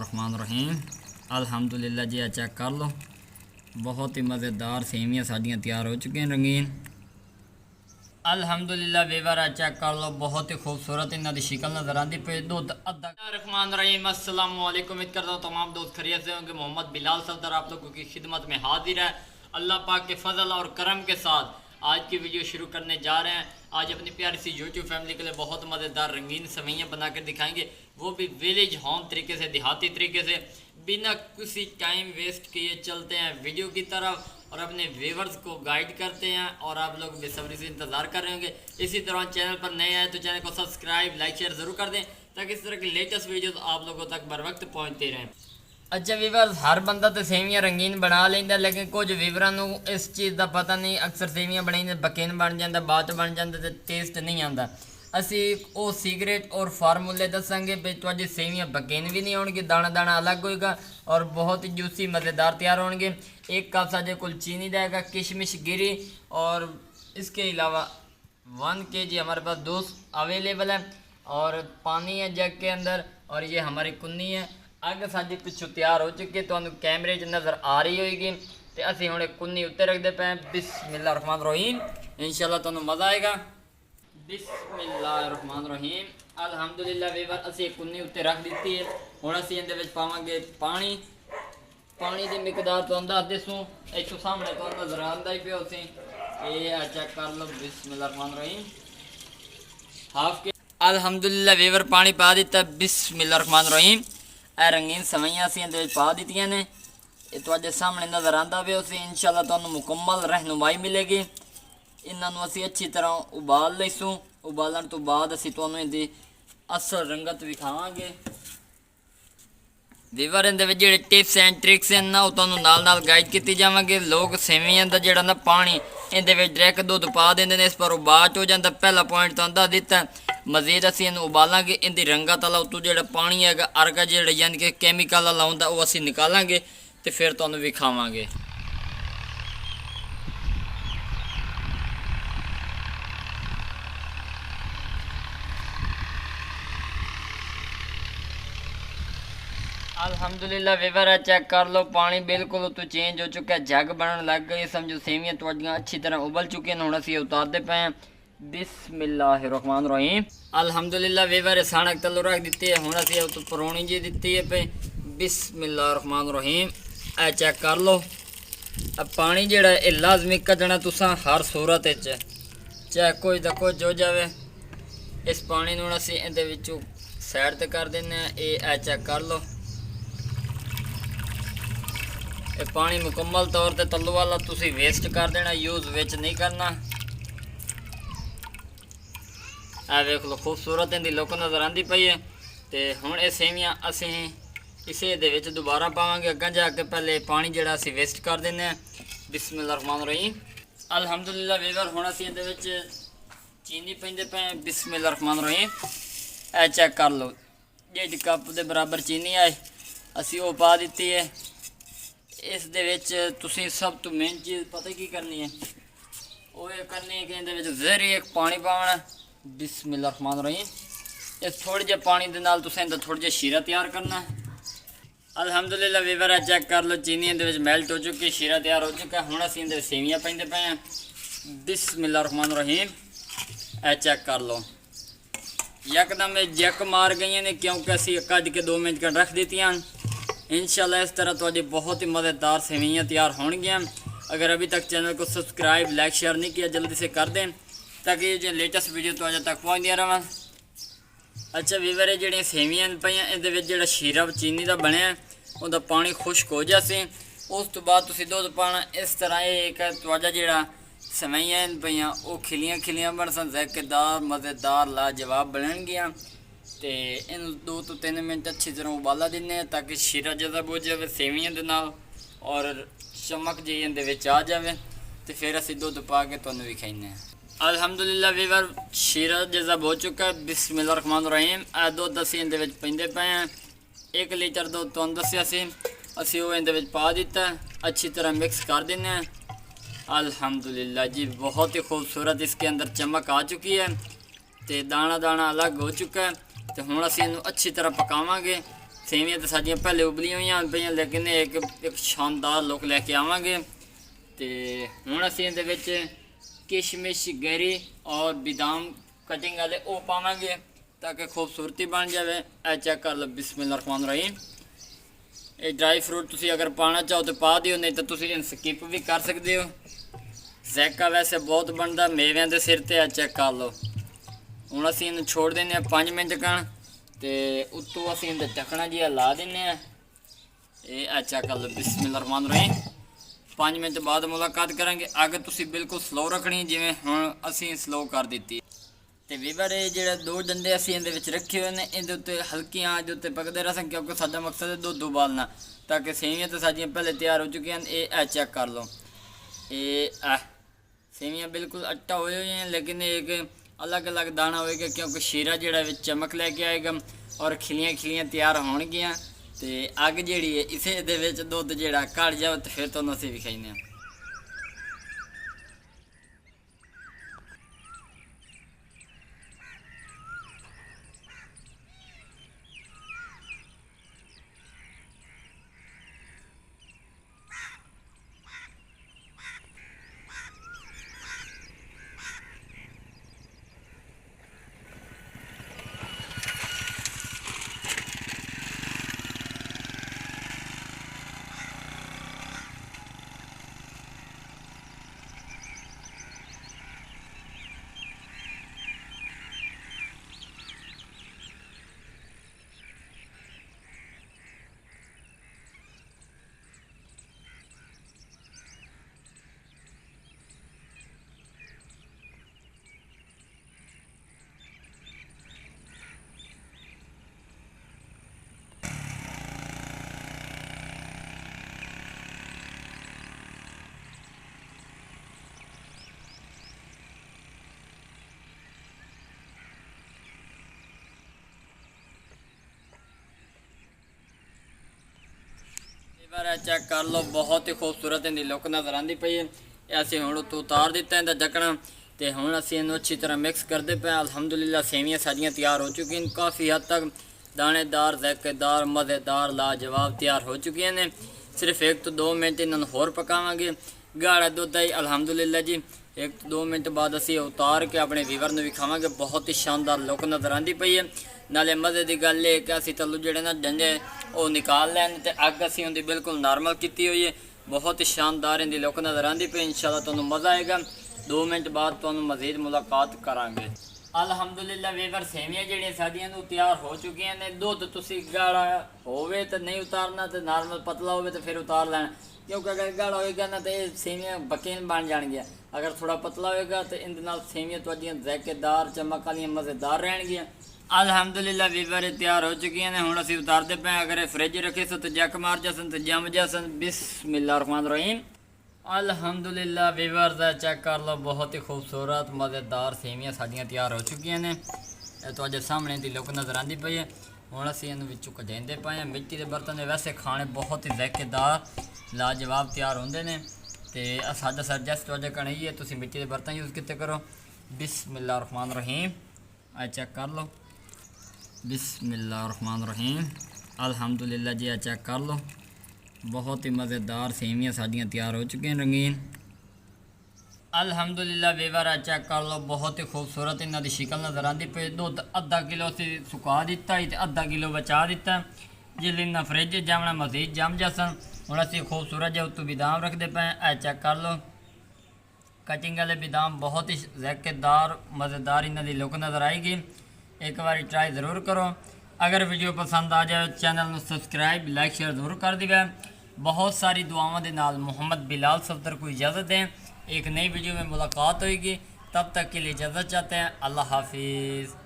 बिस्मिल्लाहिर्रहमानिर्रहीम। अल्हम्दुलिल्लाह जी, चेक कर लो, बहुत ही मज़ेदार सेवियाँ साड़ियाँ तैयार हो चुकी हैं रंगीन। अल्हम्दुलिल्लाह वीवर चेक कर लो, बहुत ही खूबसूरत इन्हों की शिकल नज़र आती पे। दुध अद्धा रहमान रहीम। अस्सलाम वालेकुम। उम्मीद करता हूँ तमाम दोस्त खैरियत से होंगे। मोहम्मद बिलाल सफदर आप लोगों की खिदमत में हाजिर है। अल्लाह पाक के फजल और करम के साथ आज की वीडियो शुरू करने जा रहे हैं। आज अपनी प्यारी सी यूट्यूब फैमिली के लिए बहुत मज़ेदार रंगीन सेवइयाँ बना कर दिखाएंगे, वो भी विलेज होम तरीके से, देहाती तरीके से, बिना किसी टाइम वेस्ट किए चलते हैं वीडियो की तरफ और अपने व्यूवर्स को गाइड करते हैं। और आप लोग बेसब्री से इंतज़ार कर रहे होंगे। इसी तरह चैनल पर नए आए तो चैनल को सब्सक्राइब, लाइक, शेयर ज़रूर कर दें ताकि इस तरह की लेटेस्ट वीडियोस आप लोगों तक बर वक्त पहुँचते रहें। अच्छा व्यूवर्स, हर बंदा तो सेवियाँ रंगीन बना लेंदा, लेकिन कुछ व्यूवरां नूं इस चीज़ का पता नहीं। अक्सर सेवियाँ बनाई बकीन बन जाता, बाद बन जाता तो टेस्ट नहीं आता। असी वो सीक्रेट और फार्मूले दसांगे भी तुहाडी सेवियाँ बकीन भी नहीं होंगी, दाना दाना अलग होएगा और बहुत ही जूसी मज़ेदार तैयार होंगे। एक कप साढ़े को चीनी देगा, किशमिश गिरी और इसके अलावा 1 kg हमारे पास दूध अवेलेबल है और पानी है जग के अंदर। और ये हमारी कुन्नी है, अग साडी पिछू तैयार हो चुकी है, तो कैमरे च नज़र आ रही होगी। तो असी हुणे कुन्नी उत्ते रखते पे। बिस्मिल्लाहिर्रहमानिर्रहीम, इंशाल्लाह तुहानू मज़ा आएगा। बिस्मिल्लाहिर्रहमानिर्रहीम। अल्हम्दुलिल्लाह वीवर असी कुन्नी उत्ते रख दी है। हुण असी इहदे विच पावांगे पानी। पानी की मिकदार तो दस दसूँ, इतों सामने तो नज़र आंदा ही पिया सी। ये चेक कर लो। बिस्मिल्लाहिर्रहमानिर्रहीम। हाफ के अल्हम्दुलिल्लाह वीवर पानी पा दिता। बिस्मिल्लाहिर्रहमानिर्रहीम। ए रंगीन सवैयाँ असीं इहदे विच पा दित्तियां ने, ये तुहाडे सामने नज़र आंदा पिया सी। इंशाल्लाह तुहानू मुकम्मल रहनुमाई मिलेगी। इन्हां नूं असीं अच्छी तरह उबाल लईसूँ। उबालण तो बाद असीं तुहानू इहदी असल रंगत विखावांगे। वीवर इहदे विच जिहड़े टिप्स एंड ट्रिक्स हैं ना, वो तुहानू नाल नाल गाइड कीती जावांगे। लोग सेवियां दा जिहड़ा ना पानी इहदे विच डायरैक्ट दुध पा दिंदे ने, इस पर उबाच हो जाता। पहला पॉइंट तुहानू दस दित्ता। मजीद असीं इहनूं उबालांगे, इहदी रंगत वाला उत्तों जिहड़ा पानी हैगा अर्गा जिहड़ा यानी कि कैमिकल वाला हुंदा वो असीं निकालांगे ते फिर तुहानू विखावांगे। अल्हम्दुलिल्लाह वीवर चेक कर लो, पानी बिल्कुल उत्तों चेंज हो चुका है, जग बनने लग गई। समझो सेवियाँ तुहाडियां अच्छी तरह उबल चुकी हैं। हुण असीं उतारते पे हैं। बिस्मिल्लाहिर्रहमानिर्रहीम। अल्हम्दुलिल्लाह वीवर साणक तलो रख दी है। हुण असीं उत्तों परौणी जी दी है पे। बिस्मिल्लाहिर्रहमानिर्रहीम। ए चेक कर लो, अब पानी जिहड़ा है लाजमी कड्ढना तुसां हर सूरत चाहे कुछ दा कुछ हो जाए। इस पानी नूं असीं इहदे विचों साइड ते कर दिंदे हैं। ए चेक कर लो, ये पानी मुकम्मल तौर पर तल्लू वाला तुसी वेस्ट कर देना, यूज़ विच नहीं करना। आ वेख लो, खूबसूरत इहदी लुक नज़र आती पई है। तो हुण ये सेवियां असीं इसे दे विच दोबारा पावांगे। अग्गां जाके पहले पानी जिहड़ा असीं वेस्ट कर दिंदे हैं। बिस्मिल्लाहिर्रहमानिर्रहीम। अल्हम्दुलिल्लाह वीवर हुण असीं इहदे विच चीनी पाइंदे पे। बिस्मिल्लाहिर्रहमानिर्रहीम। ए चेक कर लो, 1.5 कप के बराबर चीनी आए, असीं वो पा दी है। इस दे विच तुसीं सब तो मेन चीज़ पता की करनी है, वो ये करनी है कि इहदे विच ज़री एक पानी पाना। बिस्मिल्लाहिर्रहमानिर्रहीम। इस थोड़े जे पानी दे नाल तुसीं इहदा थोड़ा जिहा शीरा तैयार करना है। अल्हम्दुलिल्लाह वीवर चेक कर लो, चीनी इहदे विच मेल्ट हो चुकी, शीरा तैयार हो चुका। हुण असीं इहदे सेवियां पाइंदे पे हैं। बिस्मिल्लाहिर्रहमानिर्रहीम। ए चेक कर लो, यकदम जक मार गई ने क्योंकि असीं कज के 2 मिनट रख दित्तियां। इंशाल्लाह इस तरह तुहाडी बहुत ही मज़ेदार सेवइयाँ तैयार होंगियां। अगर अभी तक चैनल को सब्सक्राइब, लाइक, शेयर नहीं किया जल्दी से कर दें ताकि जो लेटेस्ट वीडियो तो अजे तक पहुँचदियां रहें। अच्छा वीवर जिहड़ियां सेवियां पईयां इहदे विच जिहड़ा शीरा चीनी का बनया उहदा पानी खुश्क हो जासे, उस तो बाद तुसीं दुध पाना। इस तरह एक तुहाडा जिहड़ा सेवइयां पईयां वो खिलियां खिलियां बनसन, ज़ायकेदार, मज़ेदार, लाजवाब बननगियां। तो इन 2 to 3 मिनट अच्छी तरह उबाला देने ताकि शीरा जज़ब हो जाए सेवियां दे नाल और चमक जी इहदे विच आ जाए। तो फिर असीं दुध पा के तुहानूं विखाइने हैं। अल्हम्दुलिल्लाह वीवर शीरा जज़ब हो चुका है। बिस्मिल्लाहिर्रहमानिर्रहीम। आ दुध असीं इहदे विच पींदे पे हैं। 1 लीटर दुध तुहानूं दस्सिया सी, असीं वो इहदे विच पा दिता, अच्छी तरह मिक्स कर देने हैं। अल्हम्दुलिल्लाह जी, बहुत ही खूबसूरत इसके अंदर चमक आ चुकी है, तो दाना दाना अलग हो चुका है। तो हुण असीं इहनूं अच्छी तरह पकावांगे। ਸੇਵੀਆਂ ਤਾਂ ਸਾਡੀਆਂ ਪਹਿਲੇ ਉਬਲੀਆਂ ਹੋਈਆਂ ਪਈਆਂ, ਲੇਕਿਨ ਇੱਕ ਸ਼ਾਨਦਾਰ ਲੁੱਕ ਲੈ ਕੇ ਆਵਾਂਗੇ। ਤੇ ਹੁਣ ਅਸੀਂ ਇਹਦੇ ਵਿੱਚ ਕਿਸ਼ਮਿਸ਼ ਗਰੀ ਔਰ ਬਦਾਮ ਕਟਿੰਗ ਵਾਲੇ ਉਹ ਪਾਵਾਂਗੇ ਤਾਂ ਕਿ ਖੂਬਸੂਰਤੀ ਬਣ ਜਾਵੇ। ਇਹ ਚੈੱਕ ਕਰ ਲਓ, ਬਿਸਮਿਲ੍ਲਾਹ ਰਹਿਮਾਨ ਰਹੀਮ। ਇਹ ਡਰਾਈ ਫਰੂਟ ਤੁਸੀਂ ਅਗਰ ਪਾਣਾ ਚਾਹੋ ਤਾਂ ਪਾ ਦਿਓ, ਨਹੀਂ ਤਾਂ ਤੁਸੀਂ ਇਹਨੂੰ ਸਕਿਪ ਵੀ ਕਰ ਸਕਦੇ ਹੋ। ਜ਼ੈਕਾ ਵੈਸੇ ਬਹੁਤ ਬਣਦਾ ਮੇਵਿਆਂ ਦੇ ਸਿਰ ਤੇ। ਇਹ ਚੈੱਕ ਕਰ ਲਓ। ਹੁਣ ਅਸੀਂ ਇਹਨੂੰ ਛੋੜ ਦਿੰਦੇ ਹਾਂ 5 ਮਿੰਟ ਕਣ, ਤੇ ਉੱਤੋਂ ਅਸੀਂ ਇਹਦਾ ਢੱਕਣਾ ਜਿਹਾ ਲਾ ਦਿੰਦੇ ਹਾਂ। ਇਹ ਚੈੱਕ ਕਰ ਲਓ, ਬਿਸਮਿਲ੍ਲਾਹ ਰਹਿਮਾਨ ਰਹੀਮ। 5 ਮਿੰਟ ਬਾਅਦ ਮੁਲਾਕਾਤ ਕਰਾਂਗੇ। ਅੱਗ ਤੁਸੀਂ ਬਿਲਕੁਲ ਸਲੋ ਰੱਖਣੀ, ਜਿਵੇਂ ਹੁਣ ਅਸੀਂ ਸਲੋ ਕਰ ਦਿੱਤੀ। ਤੇ ਵੀਵਰ ਇਹ ਜਿਹੜੇ 2 ਡੰਡੇ ਅਸੀਂ ਇਹਦੇ ਵਿੱਚ ਰੱਖੇ ਹੋਏ ਨੇ, ਇਹਦੇ ਉੱਤੇ ਹਲਕੀਆਂ ਇਹਦੇ ਉੱਤੇ ਪਕਦੇ ਰਸਨ, ਕਿਉਂਕਿ ਸਾਡਾ ਮਕਸਦ ਹੈ ਦੁੱਧ ਉਬਾਲਣਾ, ਤਾਂ ਕਿ ਸੇਵੀਆਂ ਤਾਂ ਸਾਡੀਆਂ ਪਹਿਲੇ ਤਿਆਰ ਹੋ ਚੁੱਕੀਆਂ ਹਨ। ਇਹ ਚੈੱਕ ਕਰ ਲਓ। ਇਹ ਸੇਵੀਆਂ ਬਿਲਕੁਲ ਆਟਾ ਹੋਏ ਹੋਏ हैं, लेकिन एक अलग अलग दाना होएगा, क्योंकि शीरा ਜਿਹੜਾ ਵਿੱਚ ਚਮਕ ਲੈ ਕੇ ਆਏਗਾ ਔਰ ਖਿਲੀਆਂ ਖਿਲੀਆਂ ਤਿਆਰ ਹੋਣਗੀਆਂ। ਤੇ ਅੱਗ ਜਿਹੜੀ ਹੈ ਇਸੇ ਦੇ ਵਿੱਚ ਦੁੱਧ ਜਿਹੜਾ ਘੜ ਜਾਵੇ ਤੇ ਫਿਰ ਤੁਹਾਨੂੰ ਅਸੀਂ ਵਿਖਾਈਨੇ ਹਾਂ। बार चेक कर लो, बहुत ही खूबसूरत इनकी लुक नज़र आती पई है। ऐसे हुण तो उतार दिता इनका ढक्कना, तो हुण असीं इहनूं अच्छी तरह मिक्स करते पे। अल्हम्दुलिल्लाह सेवियां साडियां तैयार हो चुकी हैं, काफ़ी हद तक दानेदार, ज़ायकेदार, मज़ेदार, लाजवाब तैयार हो चुकी हैं। सिर्फ 1 तो 2 मिनट इन्होंने होर पकावांगे। गाढ़ा दुध आई अल्हम्दुलिल्लाह जी। 1 तो 2 मिनट बाद असीं उतार के अपने वीवर नूं विखावांगे। बहुत ही शानदार लुक नज़र आती पई है। नाले मज़े की गल है कि असीं तलू जिहड़े ना डंडे वो निकाल लैन, तो अग असीं उहदी बिल्कुल नॉर्मल की हुई है। बहुत ही शानदार इनकी लुक नज़र आती पई। इंशाअल्लाह तुहानूं मज़ा आएगा। 2 मिनट बाद तुहानूं मज़ीद मुलाकात करांगे। अल्हम्दुलिल्लाह वीवर सेवियां जिहड़ियां साडियां नूं तैयार हो चुकियां ने। दुध तुसीं गाढ़ा होवे तो नहीं उतारना, तो नॉर्मल पतला होवे तो फिर उतार लेना, क्योंकि अगर गाढ़ा होएगा ना तो ये सेवियां बकीन बन जाएंगियां। अगर थोड़ा पतला होएगा तो इहदे नाल सेवियां तुहाडियां ज़ायकेदार, चमक वालियां, मज़ेदार रहणगियां। अल्हम्दुलिल्लाह वीवर तैयार हो चुकी ने। हुण असीं उतारते पे। अगर फ्रिज रखे सो तो जक मार जासन, तो जम जासन। बिस्मिल्लाह रहमान रहीम। अल्हम्दुलिल्लाह वीवर दा चेक कर लो, बहुत ही खूबसूरत मज़ेदार सेवियां साडियां तैयार हो चुकी ने। तुहाडे सामने दी लुक नज़र आती पई है। हुण असीं इहनूं विचों कढांदे पए। मिट्टी के बर्तन वैसे खाने बहुत ही ज़ायकेदार, लाजवाब तैयार होंदे ने। ते साडा सजेस्ट तुहाडे कण ही है, तुसीं मिट्टी के बर्तन यूज़ किते करो। बिस्मिल्लाह रहमान रहीम। चेक कर लो, बिस्मिल्लाह रहमान रहीम। अल्हम्दुलिल्लाह जी। चेक कर लो, बहुत ही मज़ेदार सेवियां साडियां तैयार हो चुकी हैं, रंगीन। अल्हम्दुलिल्लाह वीवर चेक कर लो, बहुत ही खूबसूरत इन्हां दी शिकल नज़र आती पई। दुध आधा किलो असीं सुका दिता ही, आधा किलो बचा दिता। जिसले इन्हां फ्रिज जमना मजीद जम जासन। हुण असीं खूबसूरत जिहा उत्तों बदाम रखते पे। चेक कर लो, कटिंग वाले बदाम बहुत ही ज़ायकेदार, मज़ेदार इन्हां दी लुक नज़र आएगी। एक बार ट्राई ज़रूर करो। अगर वीडियो पसंद आ जाए चैनल में सब्सक्राइब, लाइक, शेयर ज़रूर कर दिवे। बहुत सारी दुआओं के नाल मोहम्मद बिलाल सफदर को इजाज़त दें। एक नई वीडियो में मुलाकात होगी, तब तक के लिए इजाज़त चाहते हैं। अल्लाह हाफिज़।